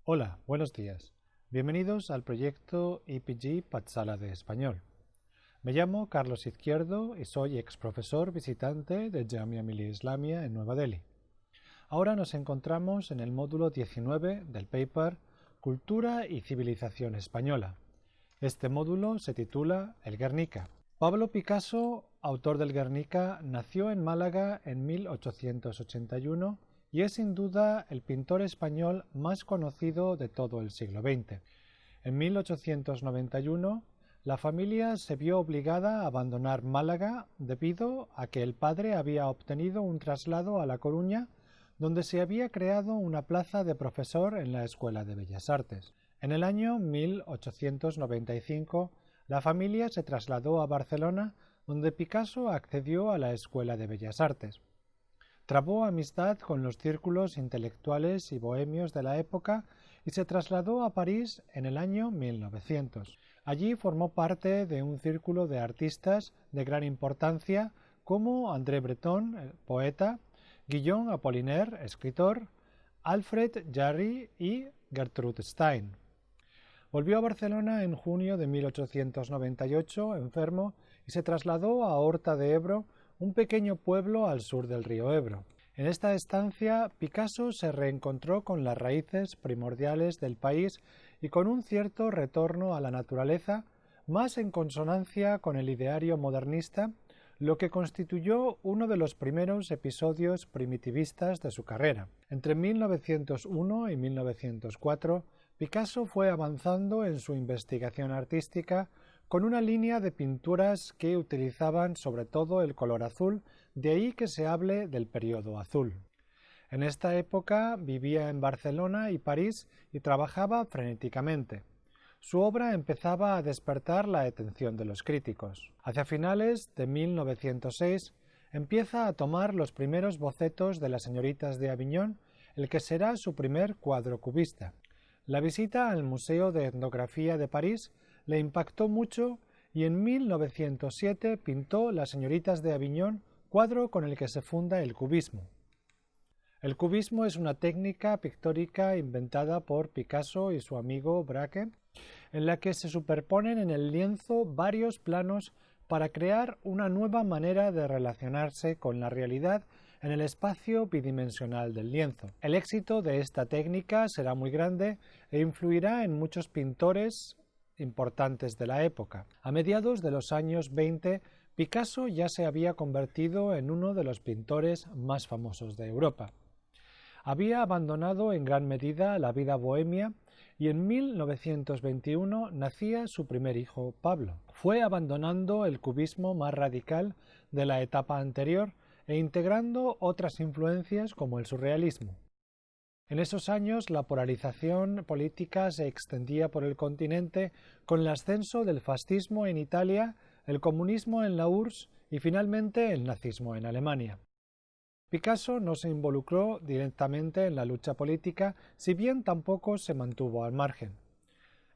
Hola, buenos días. Bienvenidos al proyecto EPG Patsala de Español. Me llamo Carlos Izquierdo y soy exprofesor visitante de Jamia Millia Islamia en Nueva Delhi. Ahora nos encontramos en el módulo 19 del paper Cultura y Civilización Española. Este módulo se titula El Guernica. Pablo Picasso, autor del Guernica, nació en Málaga en 1881 y es sin duda el pintor español más conocido de todo el siglo XX. En 1891, la familia se vio obligada a abandonar Málaga debido a que el padre había obtenido un traslado a La Coruña, donde se había creado una plaza de profesor en la Escuela de Bellas Artes. En el año 1895, la familia se trasladó a Barcelona, donde Picasso accedió a la Escuela de Bellas Artes. Trabó amistad con los círculos intelectuales y bohemios de la época y se trasladó a París en el año 1900. Allí formó parte de un círculo de artistas de gran importancia como André Breton, poeta, Guillaume Apollinaire, escritor, Alfred Jarry y Gertrude Stein. Volvió a Barcelona en junio de 1898, enfermo, y se trasladó a Horta de Ebro, un pequeño pueblo al sur del río Ebro. En esta estancia, Picasso se reencontró con las raíces primordiales del país y con un cierto retorno a la naturaleza, más en consonancia con el ideario modernista, lo que constituyó uno de los primeros episodios primitivistas de su carrera. Entre 1901 y 1904, Picasso fue avanzando en su investigación artística con una línea de pinturas que utilizaban sobre todo el color azul, de ahí que se hable del periodo azul. En esta época vivía en Barcelona y París y trabajaba frenéticamente. Su obra empezaba a despertar la atención de los críticos. Hacia finales de 1906 empieza a tomar los primeros bocetos de las señoritas de Aviñón, el que será su primer cuadro cubista. La visita al Museo de Etnografía de París le impactó mucho y en 1907 pintó Las señoritas de Aviñón, cuadro con el que se funda el cubismo. El cubismo es una técnica pictórica inventada por Picasso y su amigo Braque, en la que se superponen en el lienzo varios planos para crear una nueva manera de relacionarse con la realidad en el espacio bidimensional del lienzo. El éxito de esta técnica será muy grande e influirá en muchos pintores importantes de la época. A mediados de los años 20, Picasso ya se había convertido en uno de los pintores más famosos de Europa. Había abandonado en gran medida la vida bohemia y en 1921 nacía su primer hijo, Pablo. Fue abandonando el cubismo más radical de la etapa anterior e integrando otras influencias como el surrealismo. En esos años la polarización política se extendía por el continente con el ascenso del fascismo en Italia, el comunismo en la URSS y finalmente el nazismo en Alemania. Picasso no se involucró directamente en la lucha política, si bien tampoco se mantuvo al margen.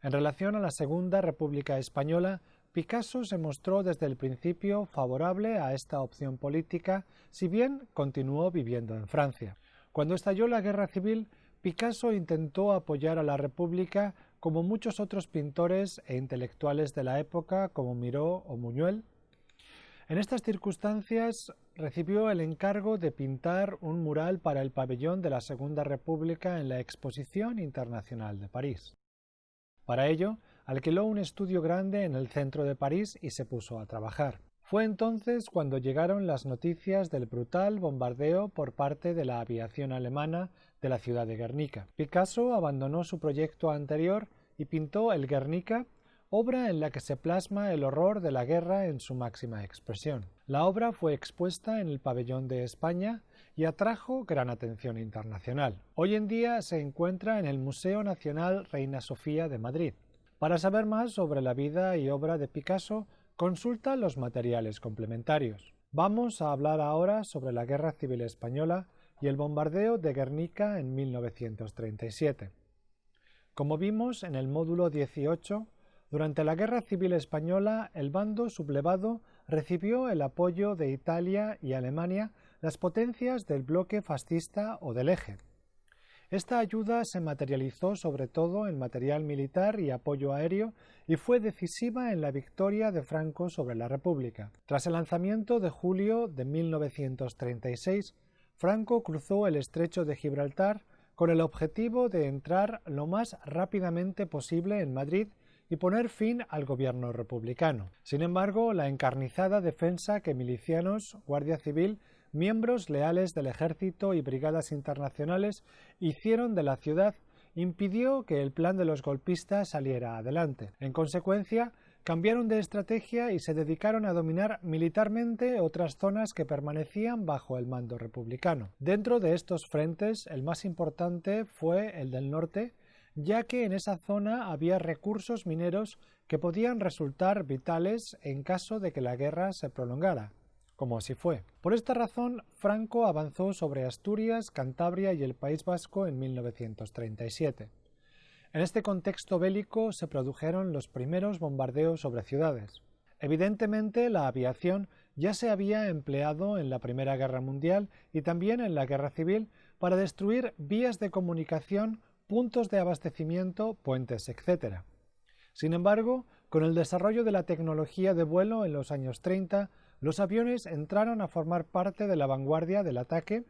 En relación a la Segunda República Española, Picasso se mostró desde el principio favorable a esta opción política, si bien continuó viviendo en Francia. Cuando estalló la Guerra Civil, Picasso intentó apoyar a la República como muchos otros pintores e intelectuales de la época como Miró o Buñuel. En estas circunstancias recibió el encargo de pintar un mural para el pabellón de la Segunda República en la Exposición Internacional de París. Para ello, alquiló un estudio grande en el centro de París y se puso a trabajar. Fue entonces cuando llegaron las noticias del brutal bombardeo por parte de la aviación alemana de la ciudad de Guernica. Picasso abandonó su proyecto anterior y pintó el Guernica, obra en la que se plasma el horror de la guerra en su máxima expresión. La obra fue expuesta en el Pabellón de España y atrajo gran atención internacional. Hoy en día se encuentra en el Museo Nacional Reina Sofía de Madrid. Para saber más sobre la vida y obra de Picasso, consulta los materiales complementarios. Vamos a hablar ahora sobre la Guerra Civil Española y el bombardeo de Guernica en 1937. Como vimos en el módulo 18, durante la Guerra Civil Española el bando sublevado recibió el apoyo de Italia y Alemania, las potencias del bloque fascista o del Eje. Esta ayuda se materializó sobre todo en material militar y apoyo aéreo y fue decisiva en la victoria de Franco sobre la República. Tras el lanzamiento de julio de 1936, Franco cruzó el estrecho de Gibraltar con el objetivo de entrar lo más rápidamente posible en Madrid y poner fin al gobierno republicano. Sin embargo, la encarnizada defensa que milicianos, Guardia Civil, miembros leales del ejército y brigadas internacionales hicieron de la ciudad impidió que el plan de los golpistas saliera adelante. En consecuencia, cambiaron de estrategia y se dedicaron a dominar militarmente otras zonas que permanecían bajo el mando republicano. Dentro de estos frentes, el más importante fue el del norte, ya que en esa zona había recursos mineros que podían resultar vitales en caso de que la guerra se prolongara, como así fue. Por esta razón, Franco avanzó sobre Asturias, Cantabria y el País Vasco en 1937. En este contexto bélico se produjeron los primeros bombardeos sobre ciudades. Evidentemente, la aviación ya se había empleado en la Primera Guerra Mundial y también en la Guerra Civil para destruir vías de comunicación, puntos de abastecimiento, puentes, etc. Sin embargo, con el desarrollo de la tecnología de vuelo en los años 30, los aviones entraron a formar parte de la vanguardia del ataque,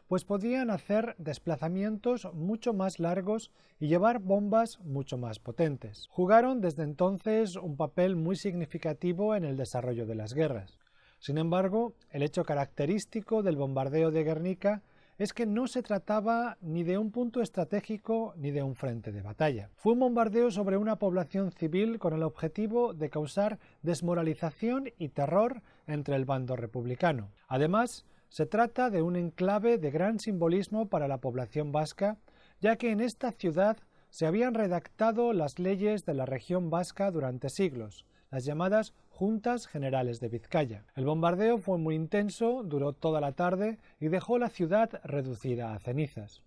pues podían hacer desplazamientos mucho más largos y llevar bombas mucho más potentes. Jugaron desde entonces un papel muy significativo en el desarrollo de las guerras. Sin embargo, el hecho característico del bombardeo de Guernica es que no se trataba ni de un punto estratégico ni de un frente de batalla. Fue un bombardeo sobre una población civil con el objetivo de causar desmoralización y terror entre el bando republicano. Además, se trata de un enclave de gran simbolismo para la población vasca, ya que en esta ciudad se habían redactado las leyes de la región vasca durante siglos, las llamadas Juntas Generales de Vizcaya. El bombardeo fue muy intenso, duró toda la tarde y dejó la ciudad reducida a cenizas.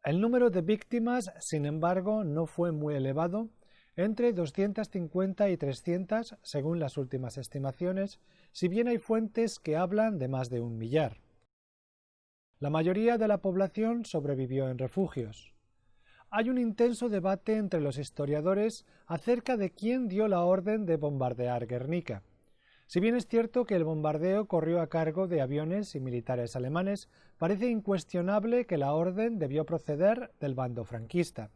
El número de víctimas, sin embargo, no fue muy elevado, entre 250 y 300 según las últimas estimaciones, si bien hay fuentes que hablan de más de 1 millar. La mayoría de la población sobrevivió en refugios. Hay un intenso debate entre los historiadores acerca de quién dio la orden de bombardear Guernica. Si bien es cierto que el bombardeo corrió a cargo de aviones y militares alemanes, parece incuestionable que la orden debió proceder del bando franquista.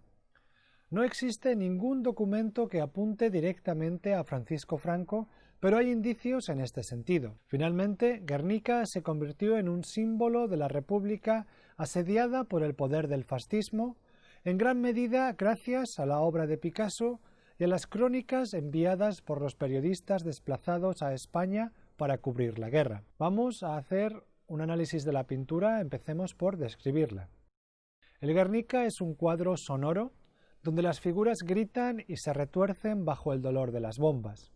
No existe ningún documento que apunte directamente a Francisco Franco, pero hay indicios en este sentido. Finalmente, Guernica se convirtió en un símbolo de la República asediada por el poder del fascismo, en gran medida gracias a la obra de Picasso y a las crónicas enviadas por los periodistas desplazados a España para cubrir la guerra. Vamos a hacer un análisis de la pintura, empecemos por describirla. El Guernica es un cuadro sonoro donde las figuras gritan y se retuercen bajo el dolor de las bombas.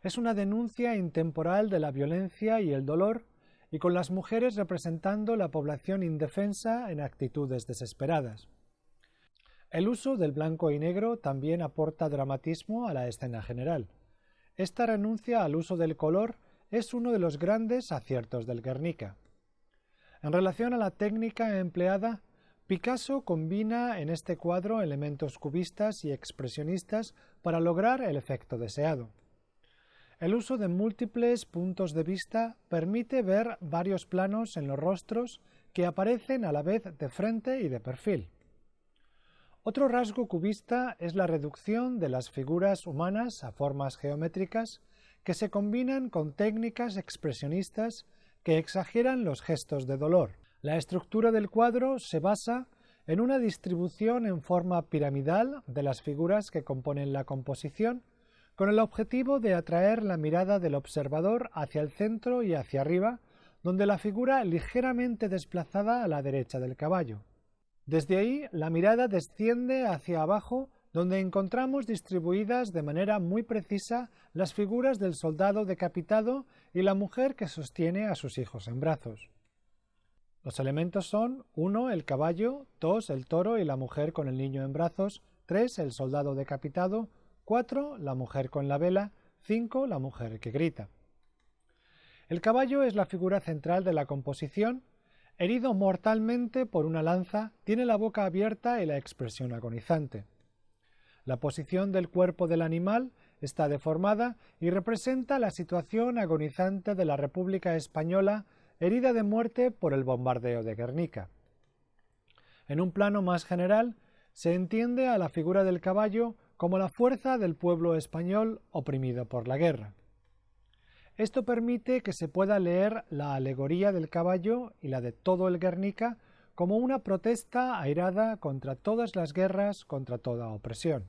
Es una denuncia intemporal de la violencia y el dolor, y con las mujeres representando la población indefensa en actitudes desesperadas. El uso del blanco y negro también aporta dramatismo a la escena general. Esta renuncia al uso del color es uno de los grandes aciertos del Guernica. En relación a la técnica empleada, Picasso combina en este cuadro elementos cubistas y expresionistas para lograr el efecto deseado. El uso de múltiples puntos de vista permite ver varios planos en los rostros que aparecen a la vez de frente y de perfil. Otro rasgo cubista es la reducción de las figuras humanas a formas geométricas que se combinan con técnicas expresionistas que exageran los gestos de dolor. La estructura del cuadro se basa en una distribución en forma piramidal de las figuras que componen la composición, con el objetivo de atraer la mirada del observador hacia el centro y hacia arriba, donde la figura ligeramente desplazada a la derecha del caballo. Desde ahí, la mirada desciende hacia abajo, donde encontramos distribuidas de manera muy precisa las figuras del soldado decapitado y la mujer que sostiene a sus hijos en brazos. Los elementos son 1. El caballo, 2. El toro y la mujer con el niño en brazos, 3. El soldado decapitado, 4. La mujer con la vela, 5. La mujer que grita. El caballo es la figura central de la composición herido mortalmente por una lanza, tiene la boca abierta y la expresión agonizante. La posición del cuerpo del animal está deformada y representa la situación agonizante de la República Española herida de muerte por el bombardeo de Guernica. En un plano más general, se entiende a la figura del caballo como la fuerza del pueblo español oprimido por la guerra. Esto permite que se pueda leer la alegoría del caballo y la de todo el Guernica como una protesta airada contra todas las guerras, contra toda opresión.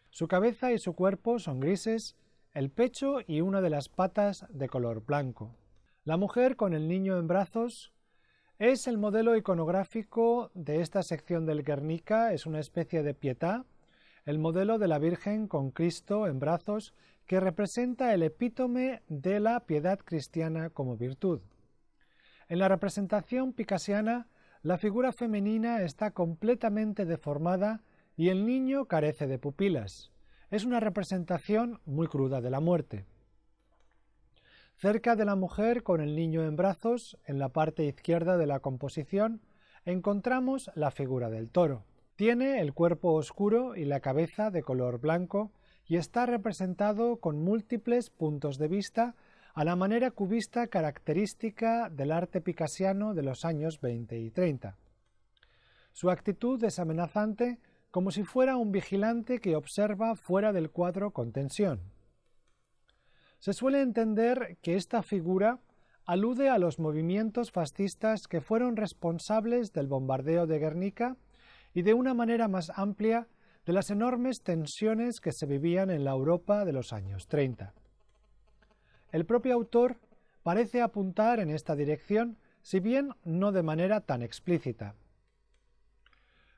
Su cabeza y su cuerpo son grises, el pecho y una de las patas de color blanco. La mujer con el niño en brazos es el modelo iconográfico de esta sección del Guernica, es una especie de Pietà, el modelo de la Virgen con Cristo en brazos que representa el epítome de la piedad cristiana como virtud. En la representación picasiana, la figura femenina está completamente deformada y el niño carece de pupilas. Es una representación muy cruda de la muerte. Cerca de la mujer con el niño en brazos, en la parte izquierda de la composición, encontramos la figura del toro. Tiene el cuerpo oscuro y la cabeza de color blanco y está representado con múltiples puntos de vista a la manera cubista característica del arte picasiano de los años 20 y 30. Su actitud es amenazante, como si fuera un vigilante que observa fuera del cuadro con tensión. Se suele entender que esta figura alude a los movimientos fascistas que fueron responsables del bombardeo de Guernica y de una manera más amplia de las enormes tensiones que se vivían en la Europa de los años 30. El propio autor parece apuntar en esta dirección, si bien no de manera tan explícita.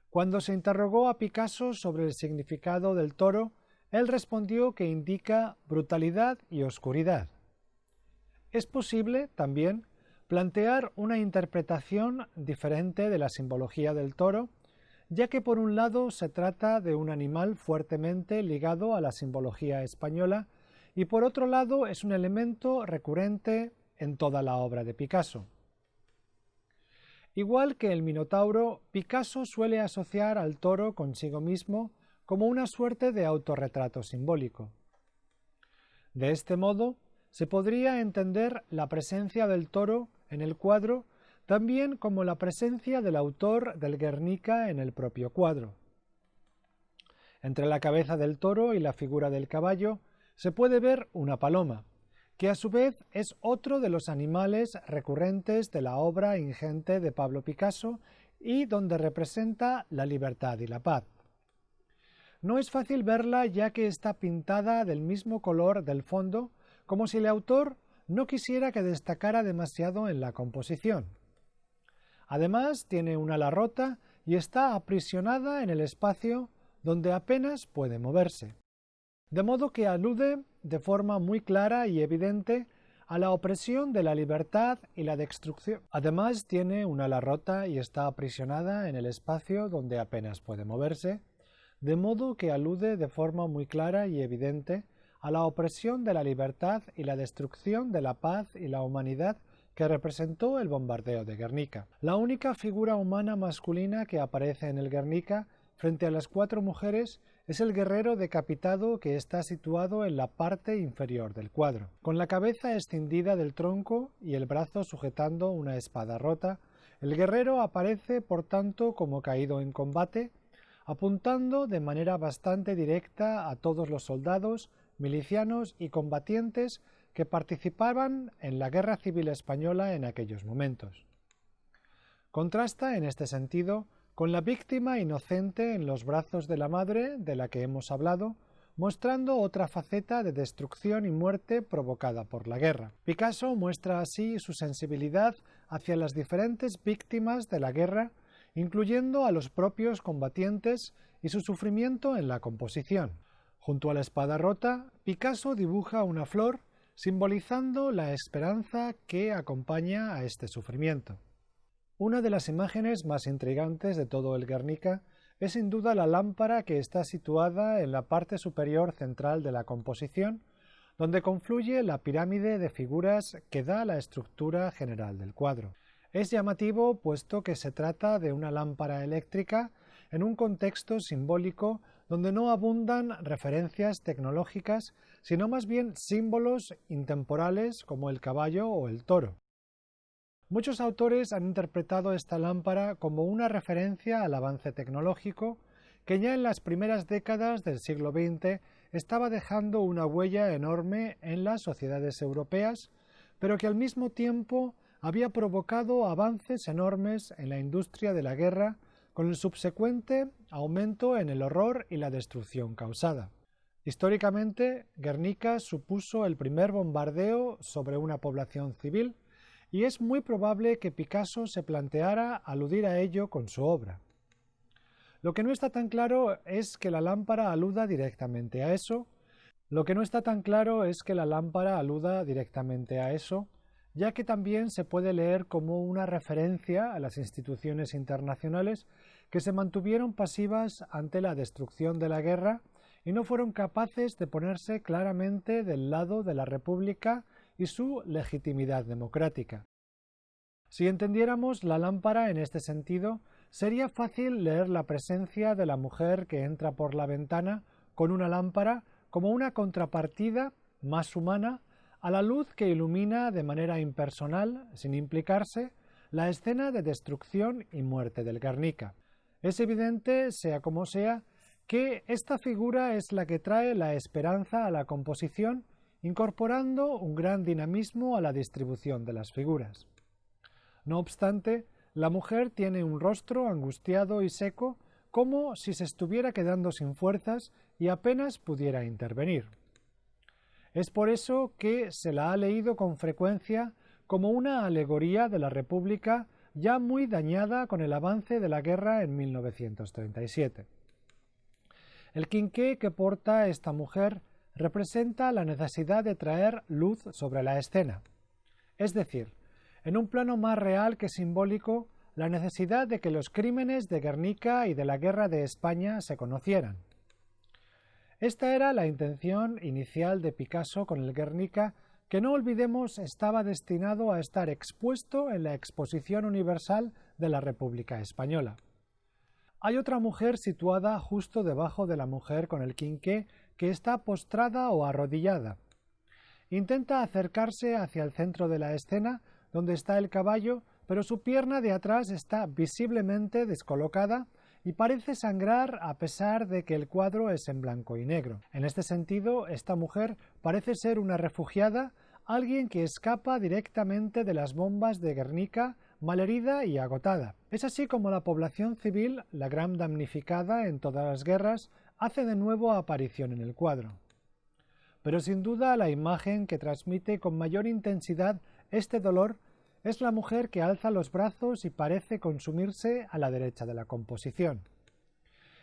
Cuando se interrogó a Picasso sobre el significado del toro, él respondió que indica brutalidad y oscuridad. Es posible, también, plantear una interpretación diferente de la simbología del toro, ya que por un lado se trata de un animal fuertemente ligado a la simbología española y por otro lado es un elemento recurrente en toda la obra de Picasso. Igual que el Minotauro, Picasso suele asociar al toro consigo mismo como una suerte de autorretrato simbólico. De este modo, se podría entender la presencia del toro en el cuadro también como la presencia del autor del Guernica en el propio cuadro. Entre la cabeza del toro y la figura del caballo se puede ver una paloma, que a su vez es otro de los animales recurrentes de la obra ingente de Pablo Picasso y donde representa la libertad y la paz. No es fácil verla ya que está pintada del mismo color del fondo, como si el autor no quisiera que destacara demasiado en la composición. Además, tiene un ala rota y está aprisionada en el espacio donde apenas puede moverse. De modo que alude de forma muy clara y evidente a la opresión de la libertad y la destrucción. Además, tiene un ala rota y está aprisionada en el espacio donde apenas puede moverse, de modo que alude de forma muy clara y evidente a la opresión de la libertad y la destrucción de la paz y la humanidad que representó el bombardeo de Guernica. La única figura humana masculina que aparece en el Guernica frente a las 4 mujeres es el guerrero decapitado que está situado en la parte inferior del cuadro. Con la cabeza escindida del tronco y el brazo sujetando una espada rota, el guerrero aparece por tanto como caído en combate, apuntando de manera bastante directa a todos los soldados, milicianos y combatientes que participaban en la Guerra Civil Española en aquellos momentos. Contrasta en este sentido con la víctima inocente en los brazos de la madre de la que hemos hablado, mostrando otra faceta de destrucción y muerte provocada por la guerra. Picasso muestra así su sensibilidad hacia las diferentes víctimas de la guerra, incluyendo a los propios combatientes y su sufrimiento en la composición. Junto a la espada rota, Picasso dibuja una flor simbolizando la esperanza que acompaña a este sufrimiento. Una de las imágenes más intrigantes de todo el Guernica es sin duda la lámpara que está situada en la parte superior central de la composición, donde confluye la pirámide de figuras que da la estructura general del cuadro. Es llamativo puesto que se trata de una lámpara eléctrica en un contexto simbólico donde no abundan referencias tecnológicas, sino más bien símbolos intemporales como el caballo o el toro. Muchos autores han interpretado esta lámpara como una referencia al avance tecnológico que ya en las primeras décadas del siglo XX estaba dejando una huella enorme en las sociedades europeas, pero que al mismo tiempo había provocado avances enormes en la industria de la guerra, con el subsecuente aumento en el horror y la destrucción causada. Históricamente, Guernica supuso el primer bombardeo sobre una población civil, y es muy probable que Picasso se planteara aludir a ello con su obra. Lo que no está tan claro es que la lámpara aluda directamente a eso, ya que también se puede leer como una referencia a las instituciones internacionales que se mantuvieron pasivas ante la destrucción de la guerra y no fueron capaces de ponerse claramente del lado de la República y su legitimidad democrática. Si entendiéramos la lámpara en este sentido, sería fácil leer la presencia de la mujer que entra por la ventana con una lámpara como una contrapartida más humana a la luz que ilumina de manera impersonal, sin implicarse, la escena de destrucción y muerte del Guernica. Es evidente, sea como sea, que esta figura es la que trae la esperanza a la composición, incorporando un gran dinamismo a la distribución de las figuras. No obstante, la mujer tiene un rostro angustiado y seco, como si se estuviera quedando sin fuerzas y apenas pudiera intervenir. Es por eso que se la ha leído con frecuencia como una alegoría de la República ya muy dañada con el avance de la guerra en 1937. El quinqué que porta esta mujer representa la necesidad de traer luz sobre la escena, es decir, en un plano más real que simbólico, la necesidad de que los crímenes de Guernica y de la guerra de España se conocieran. Esta era la intención inicial de Picasso con el Guernica, que no olvidemos estaba destinado a estar expuesto en la Exposición Universal de la República Española. Hay otra mujer situada justo debajo de la mujer con el quinqué que está postrada o arrodillada. Intenta acercarse hacia el centro de la escena, donde está el caballo, pero su pierna de atrás está visiblemente descolocada y parece sangrar a pesar de que el cuadro es en blanco y negro. En este sentido, esta mujer parece ser una refugiada, alguien que escapa directamente de las bombas de Guernica, malherida y agotada. Es así como la población civil, la gran damnificada en todas las guerras, hace de nuevo aparición en el cuadro. Pero sin duda la imagen que transmite con mayor intensidad este dolor es la mujer que alza los brazos y parece consumirse a la derecha de la composición.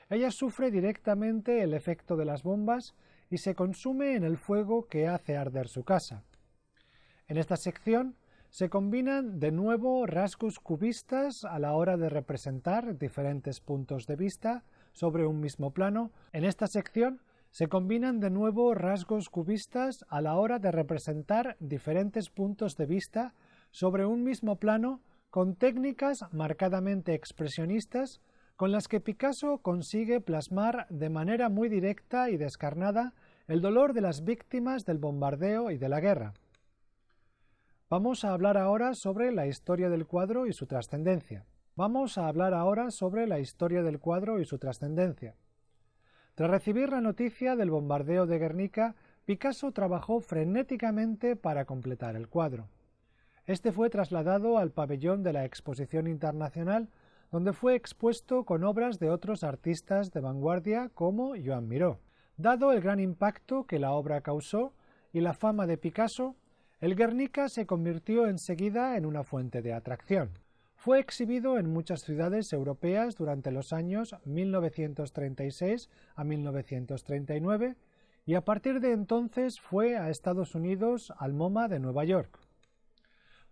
Ella sufre directamente el efecto de las bombas y se consume en el fuego que hace arder su casa. En esta sección se combinan de nuevo rasgos cubistas a la hora de representar diferentes puntos de vista sobre un mismo plano. En esta sección se combinan de nuevo rasgos cubistas a la hora de representar diferentes puntos de vista sobre un mismo plano con técnicas marcadamente expresionistas con las que Picasso consigue plasmar de manera muy directa y descarnada el dolor de las víctimas del bombardeo y de la guerra. Vamos a hablar ahora sobre la historia del cuadro y su trascendencia. Tras recibir la noticia del bombardeo de Guernica, Picasso trabajó frenéticamente para completar el cuadro. Este fue trasladado al pabellón de la Exposición Internacional, donde fue expuesto con obras de otros artistas de vanguardia como Joan Miró. Dado el gran impacto que la obra causó y la fama de Picasso, el Guernica se convirtió enseguida en una fuente de atracción. Fue exhibido en muchas ciudades europeas durante los años 1936 a 1939 y a partir de entonces fue a Estados Unidos al MoMA de Nueva York.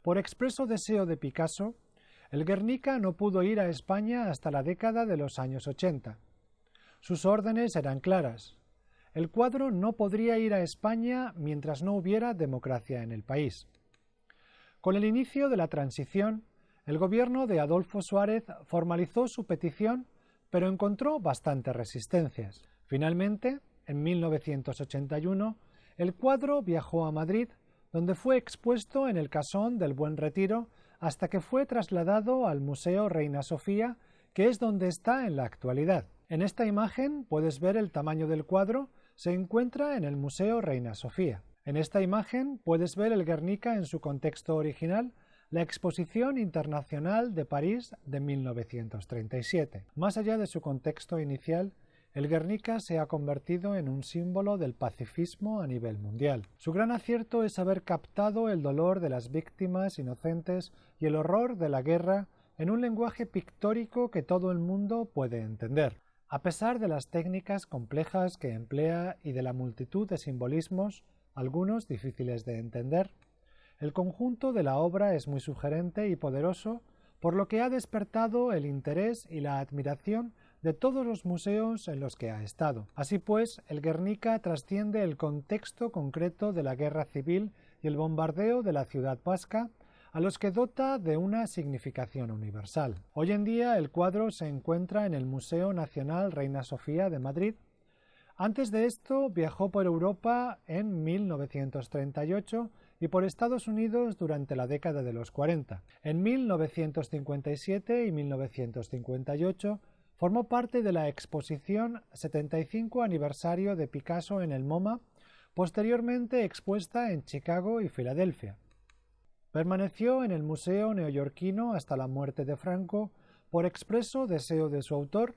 Por expreso deseo de Picasso, el Guernica no pudo ir a España hasta la década de los años 80. Sus órdenes eran claras. El cuadro no podría ir a España mientras no hubiera democracia en el país. Con el inicio de la transición, El gobierno de Adolfo Suárez formalizó su petición, pero encontró bastantes resistencias. Finalmente, en 1981, el cuadro viajó a Madrid, donde fue expuesto en el Casón del Buen Retiro hasta que fue trasladado al Museo Reina Sofía, que es donde está en la actualidad. En esta imagen puedes ver el tamaño del cuadro, se encuentra en el Museo Reina Sofía. En esta imagen puedes ver el Guernica en su contexto original, la Exposición Internacional de París de 1937. Más allá de su contexto inicial, el Guernica se ha convertido en un símbolo del pacifismo a nivel mundial. Su gran acierto es haber captado el dolor de las víctimas inocentes y el horror de la guerra en un lenguaje pictórico que todo el mundo puede entender. A pesar de las técnicas complejas que emplea y de la multitud de simbolismos, algunos difíciles de entender, el conjunto de la obra es muy sugerente y poderoso, por lo que ha despertado el interés y la admiración de todos los museos en los que ha estado. Así pues, el Guernica trasciende el contexto concreto de la guerra civil y el bombardeo de la ciudad vasca, a los que dota de una significación universal. Hoy en día el cuadro se encuentra en el Museo Nacional Reina Sofía de Madrid. Antes de esto viajó por Europa en 1938 y por Estados Unidos durante la década de los 40. En 1957 y 1958 formó parte de la exposición 75 aniversario de Picasso en el MoMA, posteriormente expuesta en Chicago y Filadelfia. Permaneció en el Museo Neoyorquino hasta la muerte de Franco por expreso deseo de su autor.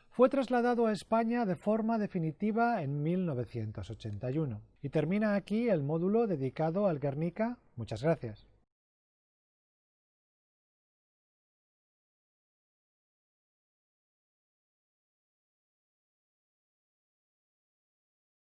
Fue trasladado a España de forma definitiva en 1981. Y termina aquí el módulo dedicado al Guernica. Muchas gracias.